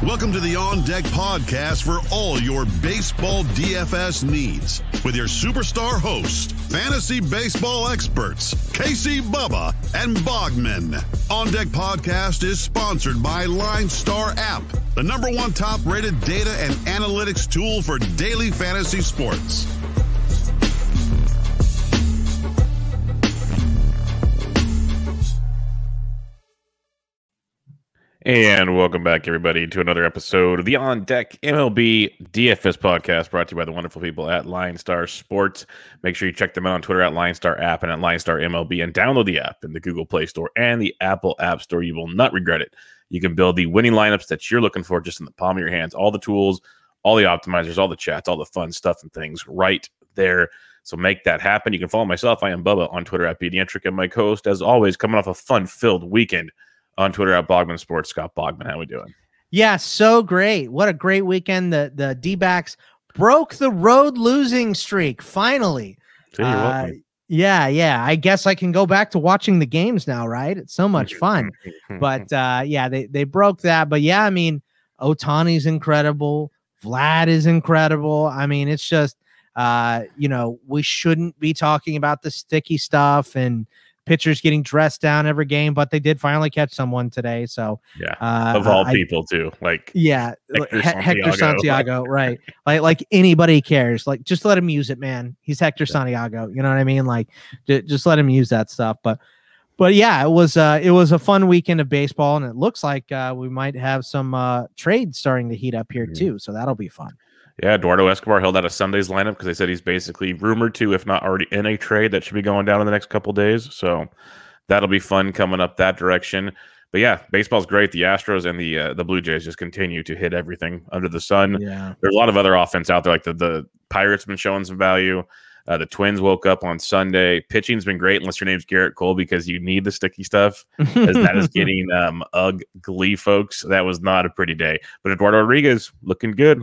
Welcome to the On Deck podcast for all your baseball DFS needs with your superstar hosts, fantasy baseball experts, Casey, Bubba, and Bogman. On Deck podcast is sponsored by LineStar app, the #1 top-rated data and analytics tool for daily fantasy sports. And welcome back, everybody, to another episode of the On Deck MLB DFS podcast, brought to you by the wonderful people at LineStar Sports. Make sure you check them out on Twitter at LineStar app and at LineStar MLB, and download the app in the Google Play Store and the Apple App Store. You will not regret it. You can build the winning lineups that you're looking for just in the palm of your hands. All the tools, all the optimizers, all the chats, all the fun stuff and things right there. So make that happen. You can follow myself. I am Bubba on Twitter at BDentric, and my co-host, as always, coming off a fun-filled weekend on Twitter at Bogman Sports, Scott Bogman. How we doing? Yeah, so great. What a great weekend. The D-backs broke the road losing streak, finally. Yeah. I guess I can go back to watching the games now, right? It's so much fun. But yeah, they broke that. But yeah, I mean, Ohtani's incredible. Vlad is incredible. I mean, it's just, we shouldn't be talking about the sticky stuff and pitchers getting dressed down every game, but they did finally catch someone today. So yeah, of all people too, like Hector Santiago, right? Like anybody cares. Like, just let him use it, man. He's Hector Santiago. You know what I mean? Like, just let him use that stuff. But yeah, it was a fun weekend of baseball, and it looks like we might have some trades starting to heat up here too. So that'll be fun. Yeah, Eduardo Escobar held out a Sunday's lineup because they said he's basically rumored to, if not already in a trade that should be going down in the next couple of days. So that'll be fun coming up that direction. But yeah, baseball's great. The Astros and the Blue Jays just continue to hit everything under the sun. Yeah. There's a lot of other offense out there, like the Pirates have been showing some value. The Twins woke up on Sunday. Pitching's been great unless your name's Garrett Cole, because you need the sticky stuff, as that is getting ugly, folks. That was not a pretty day. But Eduardo Rodriguez looking good.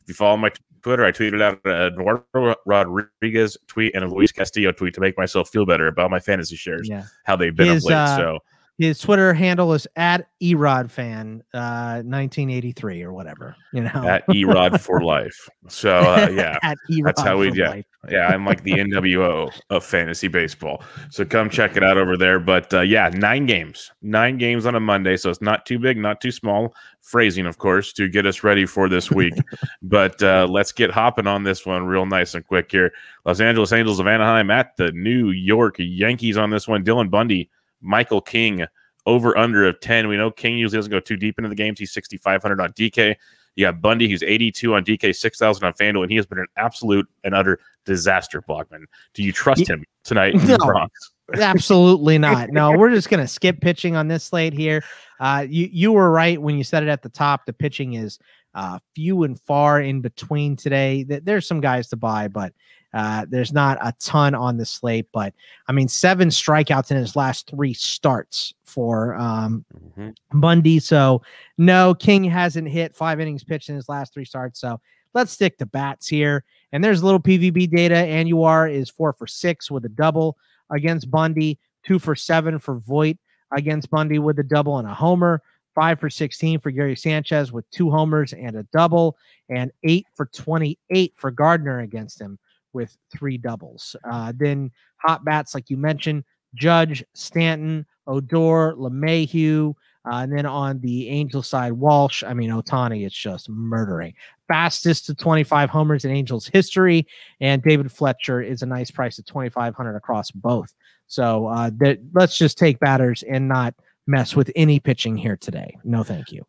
If you follow my Twitter, I tweeted out Eduardo Rodriguez tweet and a Luis Castillo tweet to make myself feel better about my fantasy shares, how they've been of late. So his Twitter handle is at ErodFan 1983 or whatever, at Erod for life. So yeah, that's how we life. Yeah, I'm like the NWO of fantasy baseball. So come check it out over there. But yeah, 9 games on a Monday. So it's not too big, not too small. Phrasing, of course, to get us ready for this week. But let's get hopping on this one real nice and quick here. Los Angeles Angels of Anaheim at the New York Yankees on this one. Dylan Bundy, Michael King, over under of 10. We know King usually doesn't go too deep into the games. He's 6,500 on DK. You got Bundy, who's 82 on DK, 6,000 on FanDuel, and he has been an absolute and utter disaster, Bogman. Do you trust him tonight in the Bronx? Absolutely not. No, we're just going to skip pitching on this slate here. You were right when you said it at the top. The pitching is few and far in between today. There's some guys to buy, but there's not a ton on the slate. But I mean, 7 strikeouts in his last 3 starts for Bundy. So no, King hasn't hit 5 innings pitched in his last 3 starts. So let's stick to bats here. And there's a little PVB data. Andujar is 4 for 6 with a double against Bundy, 2 for 7 for Voit against Bundy with a double and a homer, 5 for 16 for Gary Sanchez with 2 homers and a double, and 8 for 28 for Gardner against him with 3 doubles. Then hot bats, like you mentioned, Judge, Stanton, Odor, LeMahieu, and then on the Angel side, Walsh. I mean, Ohtani, it's just murdering. Fastest to 25 homers in Angels history, and David Fletcher is a nice price at 2,500 across both. So let's just take batters and not mess with any pitching here today. No, thank you.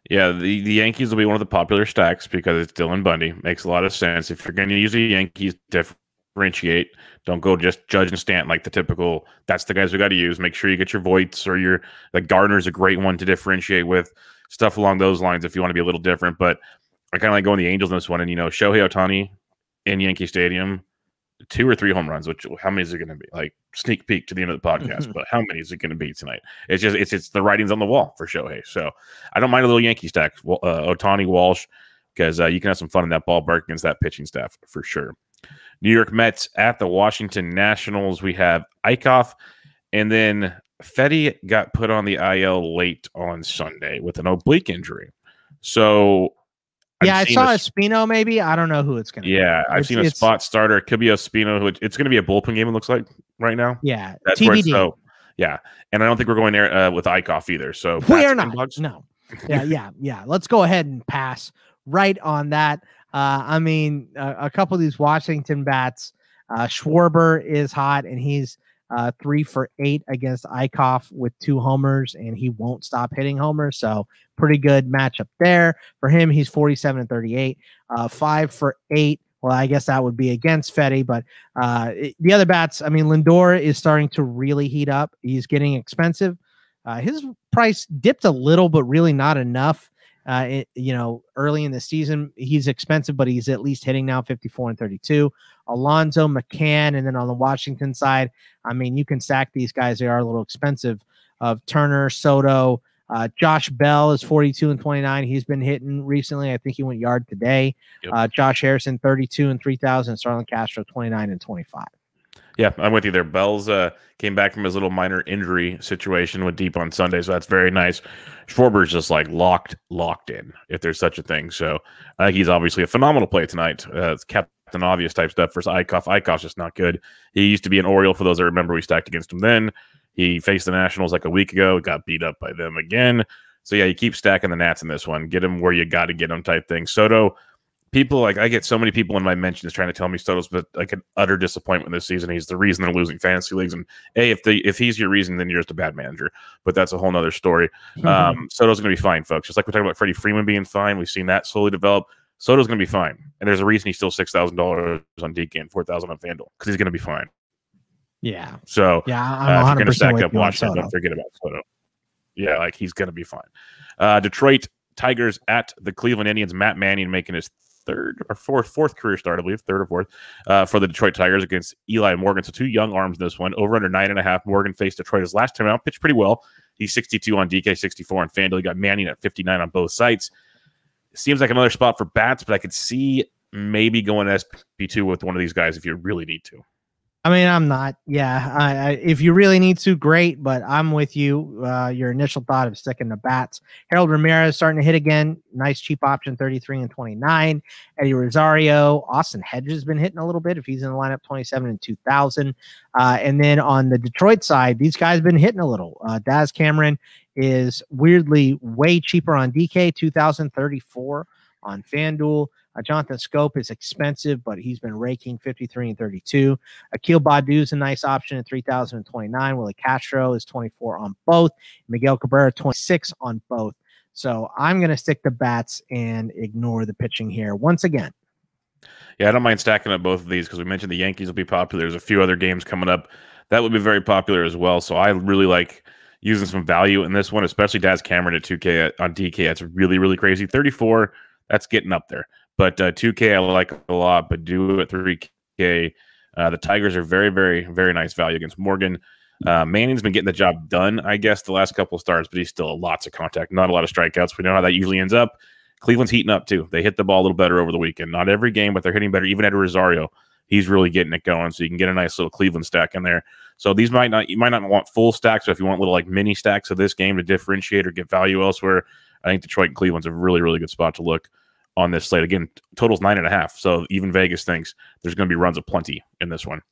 Yeah, the Yankees will be one of the popular stacks because it's Dylan Bundy. Makes a lot of sense. If you're going to use the Yankees, differentiate. Don't go just Judge and Stanton like the typical. That's the guys we got to use. Make sure you get your Voits or your Gardner's a great one to differentiate with. Stuff along those lines if you want to be a little different. But I kind of like going the Angels in this one. And, Shohei Ohtani in Yankee Stadium, 2 or 3 home runs, which how many is it going to be? Like, sneak peek to the end of the podcast, but how many is it going to be tonight? It's just it's the writing's on the wall for Shohei. So I don't mind a little Yankee stack, Ohtani, Walsh, because you can have some fun in that ballpark against that pitching staff for sure. New York Mets at the Washington Nationals. We have Eichhoff, and then Fetty got put on the IL late on Sunday with an oblique injury. So yeah, I saw Espino. Maybe I don't know who it's going to be. Yeah, I've seen a spot starter. It could be Espino. It's going to be a bullpen game. It looks like right now. Yeah, that's TBD. Where it's so. Yeah, and I don't think we're going there with Eichhoff either. So we are not. No. Yeah. Let's go ahead and pass right on that. I mean, a couple of these Washington bats. Schwarber is hot, and he's 3 for 8 against Eichhoff with 2 homers, and he won't stop hitting homers. So pretty good matchup there for him. He's 47 and 38, 5 for 8. Well, I guess that would be against Fetty, but the other bats, I mean, Lindor is starting to really heat up. He's getting expensive. His price dipped a little, but really not enough. Early in the season, he's expensive, but he's at least hitting now 54 and 32. Alonso, McCann, and then on the Washington side, I mean, you can stack these guys. They are a little expensive. Of Turner, Soto, Josh Bell is 42 and 29. He's been hitting recently. I think he went yard today. Yep. Josh Harrison, 32 and 3,000. Starlin Castro, 29 and 25. Yeah, I'm with you there. Bells came back from his little minor injury situation, went deep on Sunday, so that's very nice. Schwarber's just like locked in, if there's such a thing. So I think he's obviously a phenomenal play tonight. It's Captain Obvious type stuff versus Eichhoff. Eichhoff's just not good. He used to be an Oriole for those that remember we stacked against him then. He faced the Nationals like a week ago, got beat up by them again. So yeah, you keep stacking the Nats in this one. Get him where you got to get him type thing. Soto, people like I get so many people in my mentions trying to tell me Soto's but like an utter disappointment this season. He's the reason they're losing fantasy leagues. And if he's your reason, then you're just a bad manager. But that's a whole nother story. Soto's going to be fine, folks. Just like we're talking about Freddie Freeman being fine, we've seen that slowly develop. Soto's going to be fine, and there's a reason he's still $6,000 on DK and $4,000 on FanDuel because he's going to be fine. Yeah. So yeah, I'm if you're going to stack up Washington, don't forget about Soto. Yeah, like he's going to be fine. Detroit Tigers at the Cleveland Indians. Matt Manning making his fourth career start, I believe, third or fourth, for the Detroit Tigers against Eli Morgan. So 2 young arms in this one. Over under 9.5. Morgan faced Detroit his last time out, pitched pretty well. He's 62 on DK, 64 on FanDuel. You got Manning at 59 on both sites. Seems like another spot for bats, but I could see maybe going SP2 with one of these guys if you really need to. I mean, I'm not. Yeah, if you really need to, great. But I'm with you. Your initial thought of sticking to bats. Harold Ramirez starting to hit again. Nice cheap option, 33 and 29. Eddie Rosario, Austin Hedges has been hitting a little bit if he's in the lineup, 27 and 2,000. And then on the Detroit side, these guys have been hitting a little. Daz Cameron is weirdly way cheaper on DK, 2,034 on FanDuel. Jonathan Scope is expensive, but he's been raking 53 and 32. Akil Baddoo is a nice option at 3,029. Willie Castro is 24 on both. Miguel Cabrera, 26 on both. So I'm going to stick to bats and ignore the pitching here once again. Yeah, I don't mind stacking up both of these because we mentioned the Yankees will be popular. There's a few other games coming up that will be very popular as well. So I really like using some value in this one, especially Daz Cameron at 2K on DK. That's really, really crazy. 34, that's getting up there. But 2K I like a lot, but do at 3K. The Tigers are very, very, very nice value against Morgan. Manning's been getting the job done, I guess, the last couple of starts, but he's still lots of contact, not a lot of strikeouts. We know how that usually ends up. Cleveland's heating up, too. They hit the ball a little better over the weekend. Not every game, but they're hitting better. Even Eddie Rosario, he's really getting it going, so you can get a nice little Cleveland stack in there. So these you might not want full stacks, but if you want little like mini stacks of this game to differentiate or get value elsewhere, I think Detroit and Cleveland's a really, really good spot to look on this slate. Again, total's 9.5. So even Vegas thinks there's going to be runs aplenty in this one.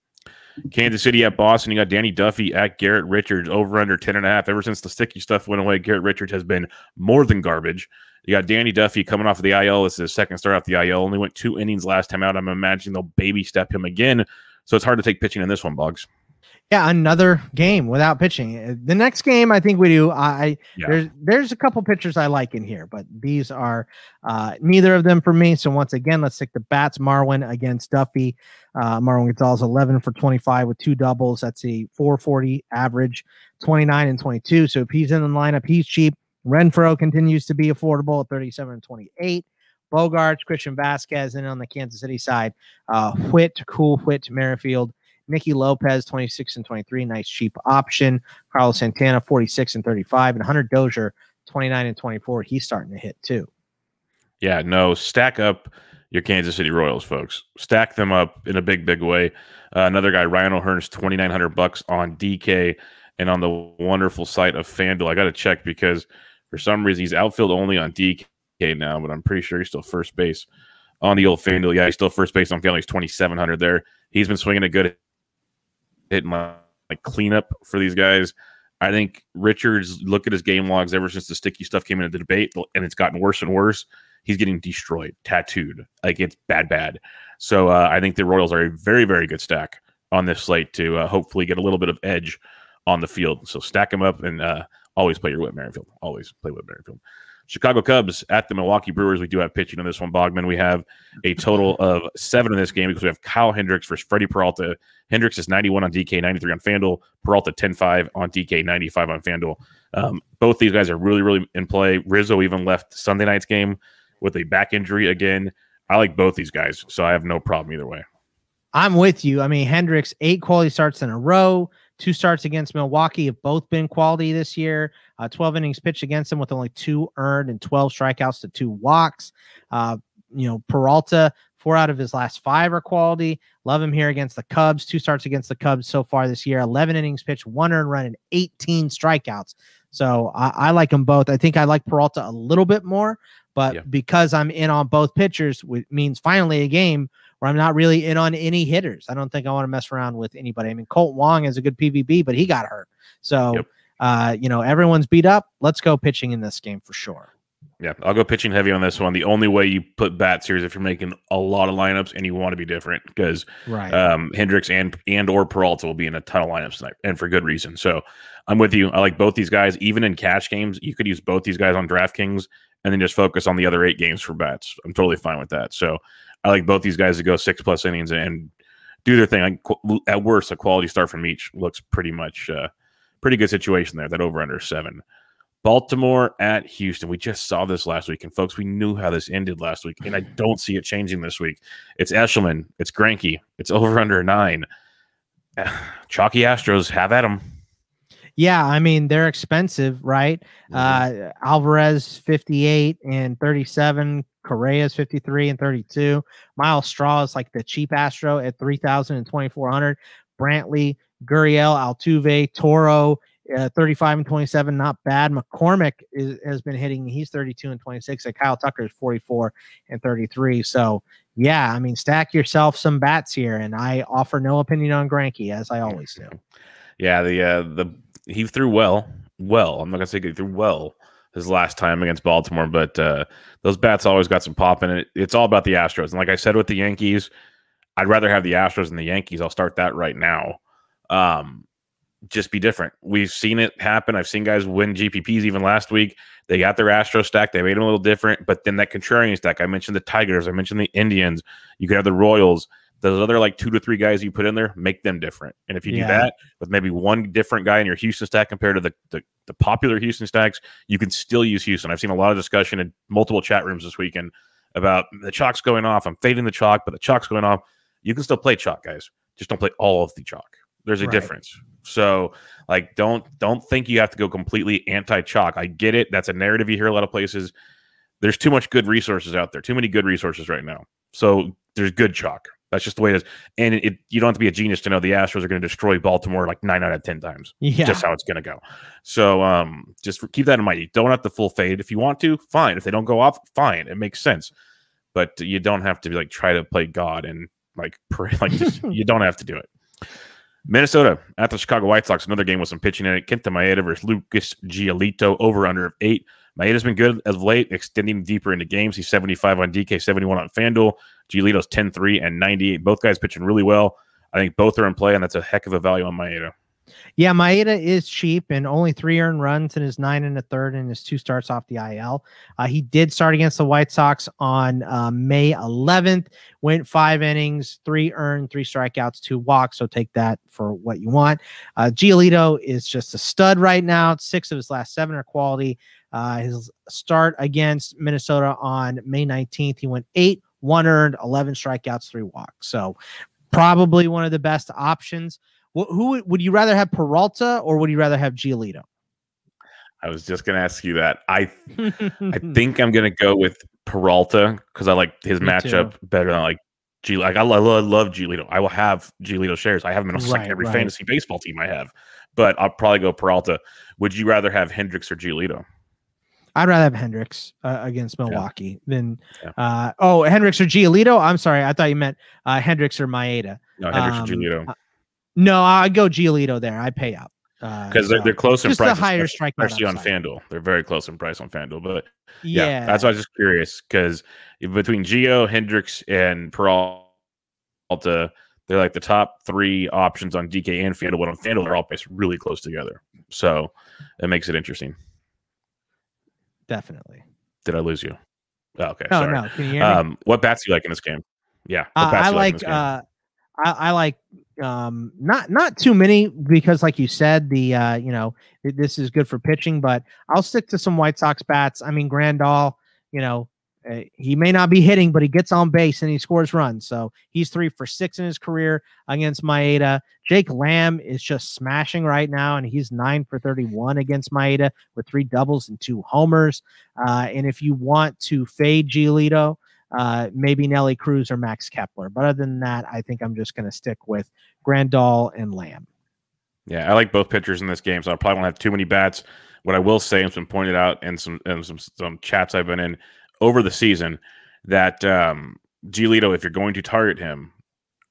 Kansas City at Boston. You got Danny Duffy at Garrett Richards, over under 10.5. Ever since the sticky stuff went away, Garrett Richards has been more than garbage. You got Danny Duffy coming off of the IL. This is his second start off the IL. Only went 2 innings last time out. I'm imagining they'll baby step him again. So it's hard to take pitching in this one, Boggs. Yeah, another game without pitching. The next game, I think we do. There's a couple pitchers I like in here, but these are neither of them for me. So once again, let's take the bats. Marwin against Duffy. Marwin Gonzalez 11 for 25 with 2 doubles. That's a 440 average, 29 and 22. So if he's in the lineup, he's cheap. Renfroe continues to be affordable at 37 and 28. Bogarts, Christian Vasquez, and on the Kansas City side, Whit, Merrifield. Nicky Lopez, 26 and 23, nice cheap option. Carlos Santana, 46 and 35. And Hunter Dozier, 29 and 24. He's starting to hit too. Yeah, no, stack up your Kansas City Royals, folks. Stack them up in a big, big way. Another guy, Ryan O'Hearn's $2,900 on DK and on the wonderful site of FanDuel. I got to check because for some reason he's outfield only on DK. now, but I'm pretty sure he's still first base on the old FanDuel. Yeah, he's still first base on FanDuel. He's 2,700 there. He's been swinging a good hitting like cleanup for these guys. I think Richards, look at his game logs ever since the sticky stuff came into the debate, and it's gotten worse and worse. He's getting destroyed, tattooed. Like, it's bad. So I think the Royals are a very, very good stack on this slate to hopefully get a little bit of edge on the field. So stack them up and always play your Whit Merrifield. Always play Whit Merrifield. Chicago Cubs at the Milwaukee Brewers. We do have pitching on this one, Bogman. We have a total of 7 in this game because we have Kyle Hendricks versus Freddie Peralta. Hendricks is 91 on DK, 93 on FanDuel. Peralta 10-5 on DK, 95 on FanDuel. Both these guys are really, really in play. Rizzo even left Sunday night's game with a back injury again. I like both these guys, so I have no problem either way. I'm with you. I mean, Hendricks, 8 quality starts in a row. 2 starts against Milwaukee have both been quality this year. 12 innings pitched against him with only 2 earned and 12 strikeouts to 2 walks. Peralta, 4 out of his last 5 are quality. Love him here against the Cubs. 2 starts against the Cubs so far this year. 11 innings pitched, 1 earned run, and 18 strikeouts. So I like them both. I think I like Peralta a little bit more, but because I'm in on both pitchers, which means finally a game where I'm not really in on any hitters. I don't think I want to mess around with anybody. I mean, Colt Wong is a good PVB, but he got hurt. So, everyone's beat up. Let's go pitching in this game for sure. Yeah, I'll go pitching heavy on this one. The only way you put bats here is if you're making a lot of lineups and you want to be different, because Hendricks and or Peralta will be in a ton of lineups tonight, and for good reason. So I'm with you. I like both these guys. Even in cash games, you could use both these guys on DraftKings and then just focus on the other 8 games for bats. I'm totally fine with that. So I like both these guys to go 6+ innings and do their thing. At worst, a quality start from each looks pretty much pretty good situation there. That over under 7. Baltimore at Houston. We just saw this last week, and folks, we knew how this ended last week, and I don't see it changing this week. It's Eshelman. It's Greinke. It's over under 9. Chalky Astros, have at them. Yeah, I mean, they're expensive, right? Alvarez 58 and 37. Correa's 53 and 32. Miles Straw is like the cheap Astro at 3,000 and 2,400. Brantley, Gurriel, Altuve, Toro, 35 and 27, not bad. McCormick has been hitting. He's 32 and 26. And Kyle Tucker is 44 and 33. So, yeah, I mean, stack yourself some bats here, and I offer no opinion on Greinke, as I always do. Yeah, he threw well. I'm not gonna say he threw well his last time against Baltimore, but those bats always got some pop in it. It's all about the Astros, and like I said with the Yankees, I'd rather have the Astros than the Yankees. I'll start that right now. Just be different. We've seen it happen. I've seen guys win GPPs even last week. They got their Astro stack. They made them a little different, but then that contrarian stack, I mentioned the Tigers, I mentioned the Indians. You could have the Royals. Those other like 2 to 3 guys you put in there, make them different. And if you do that with maybe one different guy in your Houston stack compared to the popular Houston stacks, you can still use Houston. I've seen a lot of discussion in multiple chat rooms this weekend about the chalk's going off. I'm fading the chalk, but the chalk's going off. You can still play chalk, guys. Just don't play all of the chalk. There's a difference. So, like, don't think you have to go completely anti-chalk. I get it. That's a narrative you hear a lot of places. There's too much good resources out there. Too many good resources right now. So there's good chalk. That's just the way it is. And you don't have to be a genius to know the Astros are going to destroy Baltimore like 9 out of 10 times. Yeah. Just how it's going to go. So just keep that in mind. You don't have to full fade. If you want to, fine. If they don't go off, fine. It makes sense. But you don't have to like try to play God and like pray. Like just, you don't have to do it. Minnesota at the Chicago White Sox. Another game with some pitching in it. Kenta Maeda versus Lucas Giolito. Over under of 8. Maeda's been good as of late, extending deeper into games. He's 75 on DK, 71 on FanDuel. Giolito's 10-3 and 98. Both guys pitching really well. I think both are in play, and that's a heck of a value on Maeda. Yeah, Maeda is cheap and only 3 earned runs in his 9 1/3 and his 2 starts off the IL. He did start against the White Sox on May 11th, went 5 innings, 3 earned, 3 strikeouts, 2 walks. So take that for what you want. Giolito is just a stud right now. 6 of his last 7 are quality. His start against Minnesota on May 19th, he went 8, 1 earned, 11 strikeouts, 3 walks. So probably one of the best options. Who would you rather have, Peralta or would you rather have Giolito? I was just going to ask you that. I think I'm going to go with Peralta because I like his matchup better than like Giolito. Like, I love Giolito. I will have Giolito shares. I have him in like every fantasy baseball team I have, but I'll probably go Peralta. Would you rather have Hendricks or Giolito? I'd rather have Hendricks against Milwaukee than Hendricks or Giolito. I'm sorry, I thought you meant Hendricks or Maeda. No, Hendricks or Giolito. No, I'd go Giolito there. I'd pay up because they're close in just price, the higher strike, especially on FanDuel. They're very close in price on FanDuel, but yeah, that's why I was just curious because between Gio, Hendricks, and Peralta, they're like the top 3 options on DK and FanDuel. But on FanDuel, they're all priced really close together, so it makes it interesting. Definitely. Did I lose you? Oh, okay. No, sorry. no. Can you hear me? What bats do you like in this game? Yeah, I like. I like not too many because, like you said, this is good for pitching. But I'll stick to some White Sox bats. I mean, Grandal. He may not be hitting, but he gets on base and he scores runs. So he's 3 for 6 in his career against Maeda. Jake Lamb is just smashing right now, and he's 9 for 31 against Maeda with 3 doubles and 2 homers. And if you want to fade Giolito, maybe Nelly Cruz or Max Kepler. But other than that, I think I'm just going to stick with Grandal and Lamb. Yeah, I like both pitchers in this game, so I probably won't have too many bats. What I will say, and some pointed out in some chats I've been in over the season, that Giolito, if you're going to target him,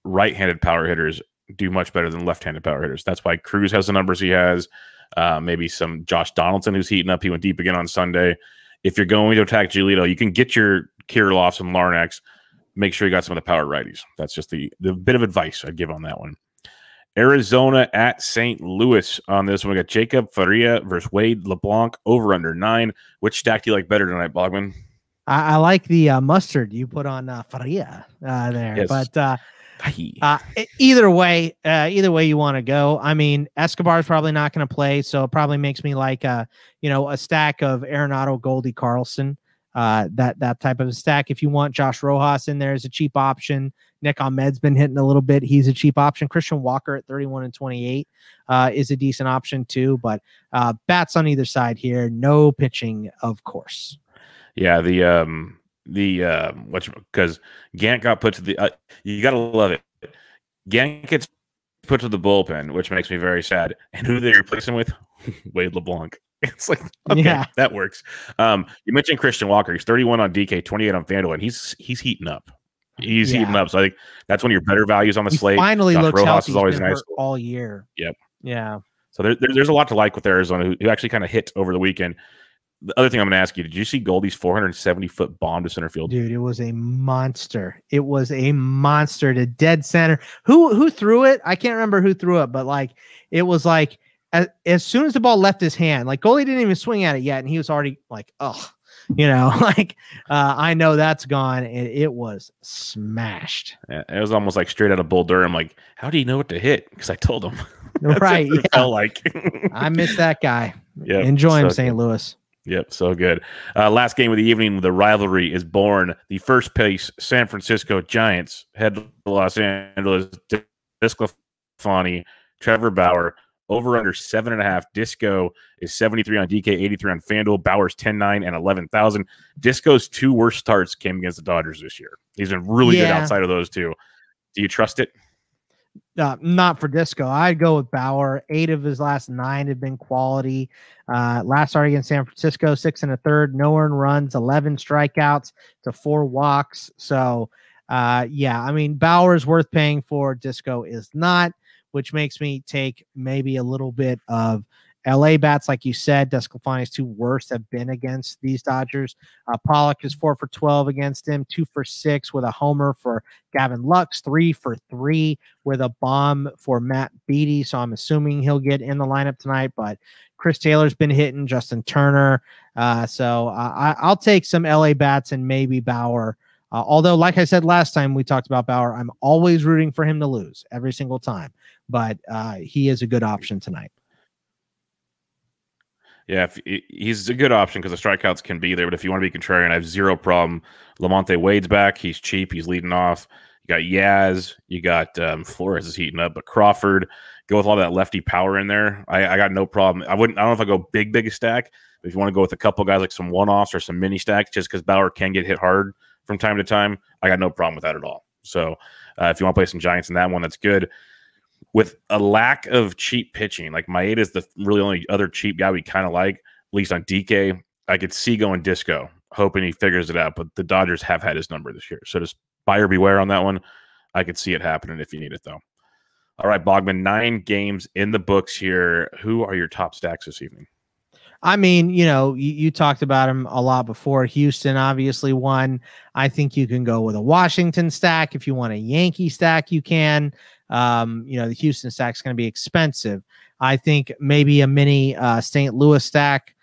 right-handed power hitters do much better than left-handed power hitters. That's why Cruz has the numbers he has. Maybe some Josh Donaldson, who's heating up. He went deep again on Sunday. If you're going to attack Giolito, you can get your Kirilloffs and Larnacks. Make sure you got some of the power righties. That's just the bit of advice I'd give on that one. Arizona at St. Louis on this one. We got Jacob Faria versus Wade LeBlanc, over under 9. Which stack do you like better tonight, Bogman? I like the mustard you put on Faria there. Yes. But either way you want to go. I mean, Escobar is probably not going to play, so it probably makes me like a stack of Arenado, Goldie, Carlson. That type of a stack. If you want Josh Rojas in there as a cheap option, Nick Ahmed's been hitting a little bit. He's a cheap option. Christian Walker at 31 and 28 is a decent option too. But bats on either side here. No pitching, of course. Yeah, because Gant got put to the you gotta love it. Gant gets put to the bullpen, which makes me very sad. And who they replace him with? Wade LeBlanc. It's like, okay, that works. You mentioned Christian Walker. He's 31 on DK, 28 on FanDuel, and he's heating up. He's heating up. So I think that's one of your better values on the slate. Finally Josh looks Rojas healthy. is always nice all year. Yep. Yeah. So there's a lot to like with Arizona, who actually kind of hit over the weekend. The other thing I'm going to ask you, did you see Goldie's 470-foot bomb to center field? Dude, it was a monster. It was a monster to dead center. Who threw it? I can't remember who threw it, but it was like as soon as the ball left his hand, Goldie didn't even swing at it yet, and he was already I know that's gone. It was smashed. Yeah, it was almost like straight out of Bull Durham. Like, how do you know what to hit? Because I told him. Right. It felt like. I miss that guy. Yeah. Enjoy him, St. Louis. Yep, so good. Last game of the evening, the rivalry is born. The first place San Francisco Giants head to Los Angeles. Disclafani, Trevor Bauer, over under 7.5. Disco is 73 on DK, 83 on FanDuel. Bauer's 10-9 and 11,000. Disco's 2 worst starts came against the Dodgers this year. He's been really good outside of those 2. Do you trust it? Not for Disco. I'd go with Bauer. 8 of his last 9 have been quality. Last start against San Francisco, 6 1/3, no earned runs, 11 strikeouts to 4 walks. So, I mean, Bauer's worth paying for. Disco is not, which makes me take maybe a little bit of LA bats. Like you said, Desclafani's 2 worst have been against these Dodgers. Pollock is 4 for 12 against him, 2 for 6 with a homer for Gavin Lux, 3 for 3 with a bomb for Matt Beattie. So I'm assuming he'll get in the lineup tonight, but Chris Taylor's been hitting, Justin Turner. So I'll take some LA bats and maybe Bauer. Although, like I said last time we talked about Bauer, I'm always rooting for him to lose every single time. But he is a good option tonight. Yeah, he's a good option because the strikeouts can be there. But if you want to be contrarian, I have zero problem. Lamonte Wade's back. He's cheap. He's leading off. You got Yaz. You got Flores is heating up. But Crawford, go with all that lefty power in there. I got no problem. I don't know if I go big stack. But if you want to go with a couple guys like some one-offs or some mini stacks, just because Bauer can get hit hard from time to time, I got no problem with that at all. So if you want to play some Giants in that one, that's good. With a lack of cheap pitching, like Maeda is the really only other cheap guy we kind of like, at least on DK. I could see going disco, hoping he figures it out. But the Dodgers have had his number this year. So just buyer beware on that one. I could see it happening if you need it, though. All right, Bogman, 9 games in the books here. Who are your top stacks this evening? I mean, you talked about him a lot before. Houston obviously won. I think you can go with a Washington stack. If you want a Yankee stack, you can. The Houston stack is going to be expensive. I think maybe a mini St. Louis stack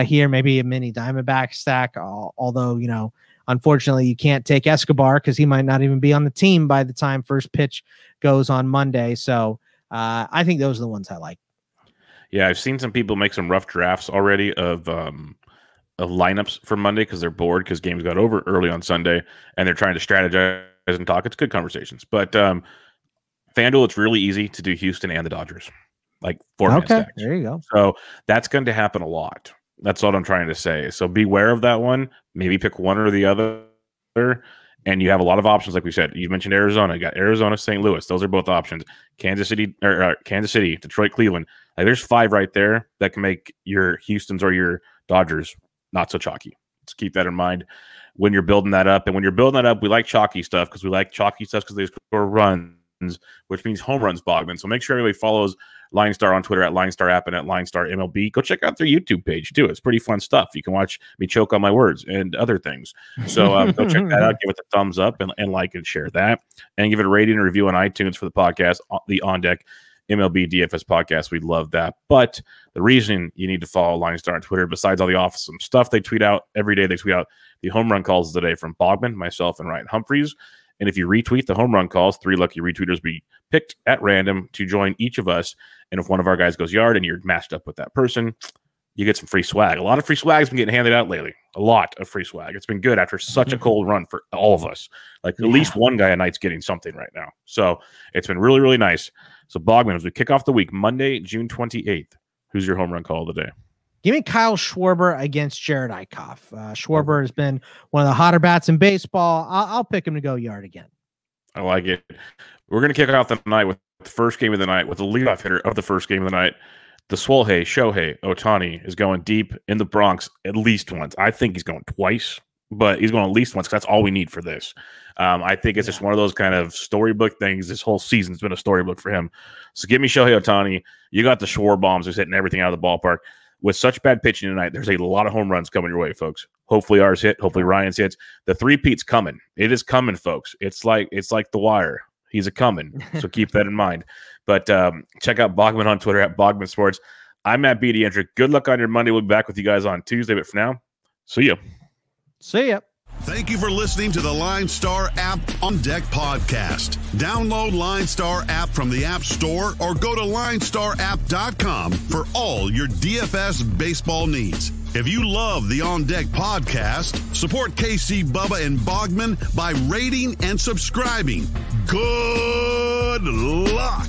here, maybe a mini Diamondback stack, although, unfortunately, you can't take Escobar because he might not even be on the team by the time first pitch goes on Monday. So I think those are the ones I like. Yeah, I've seen some people make some rough drafts already of lineups for Monday because they're bored because games got over early on Sunday and they're trying to strategize and talk. It's good conversations. But FanDuel, it's really easy to do Houston and the Dodgers, like 4-man stacks. There you go. So that's going to happen a lot. That's what I'm trying to say. So beware of that one. Maybe pick one or the other. And you have a lot of options, like we said. You mentioned Arizona. You got Arizona, St. Louis. Those are both options. Kansas City, Detroit, Cleveland. Like, there's 5 right there that can make your Houstons or your Dodgers not so chalky. Let's keep that in mind when you're building that up. And when you're building that up, we like chalky stuff because they score runs, which means home runs, Bogman. So make sure everybody follows LineStar on Twitter at LineStar App and at LineStar MLB. Go check out their YouTube page too. It's pretty fun stuff. You can watch me choke on my words and other things. So go check that out. Give it a thumbs up and like and share that. And give it a rating and review on iTunes for the podcast, the On Deck MLB DFS podcast. We'd love that. But the reason you need to follow LineStar on Twitter, besides all the awesome stuff they tweet out every day, they tweet out the home run calls of the day from Bogman, myself, and Ryan Humphreys. And if you retweet the home run calls, 3 lucky retweeters be picked at random to join each of us. And if one of our guys goes yard and you're matched up with that person, you get some free swag. A lot of free swag has been getting handed out lately. A lot of free swag. It's been good after such a cold run for all of us. Like at least one guy a night's getting something right now. So it's been really, really nice. So Bogman, as we kick off the week, Monday, June 28th, who's your home run call of the day? Give me Kyle Schwarber against Jared Eichhoff. Schwarber has been one of the hotter bats in baseball. I'll pick him to go yard again. I like it. We're going to kick off the night with the first game of the night with the leadoff hitter of the first game of the night. The Shohei Ohtani is going deep in the Bronx at least once. I think he's going twice, but he's going at least once because that's all we need for this. I think it's just one of those kind of storybook things. This whole season's been a storybook for him. So give me Shohei Ohtani. You got the Schwarber bombs who's hitting everything out of the ballpark. With such bad pitching tonight, there's a lot of home runs coming your way, folks. Hopefully ours hit. Hopefully Ryan's hits. The 3-peat's coming. It is coming, folks. It's like The Wire. He's a coming. So keep that in mind. But check out Bogman on Twitter at Bogman Sports. I'm Matt Beatty-Entrick. Good luck on your Monday. We'll be back with you guys on Tuesday. But for now, see ya. See ya. Thank you for listening to the LineStar App On Deck podcast. Download LineStar app from the App Store or go to LineStarApp.com for all your DFS baseball needs. If you love the On Deck podcast, support KC, Bubba, and Bogman by rating and subscribing. Good luck.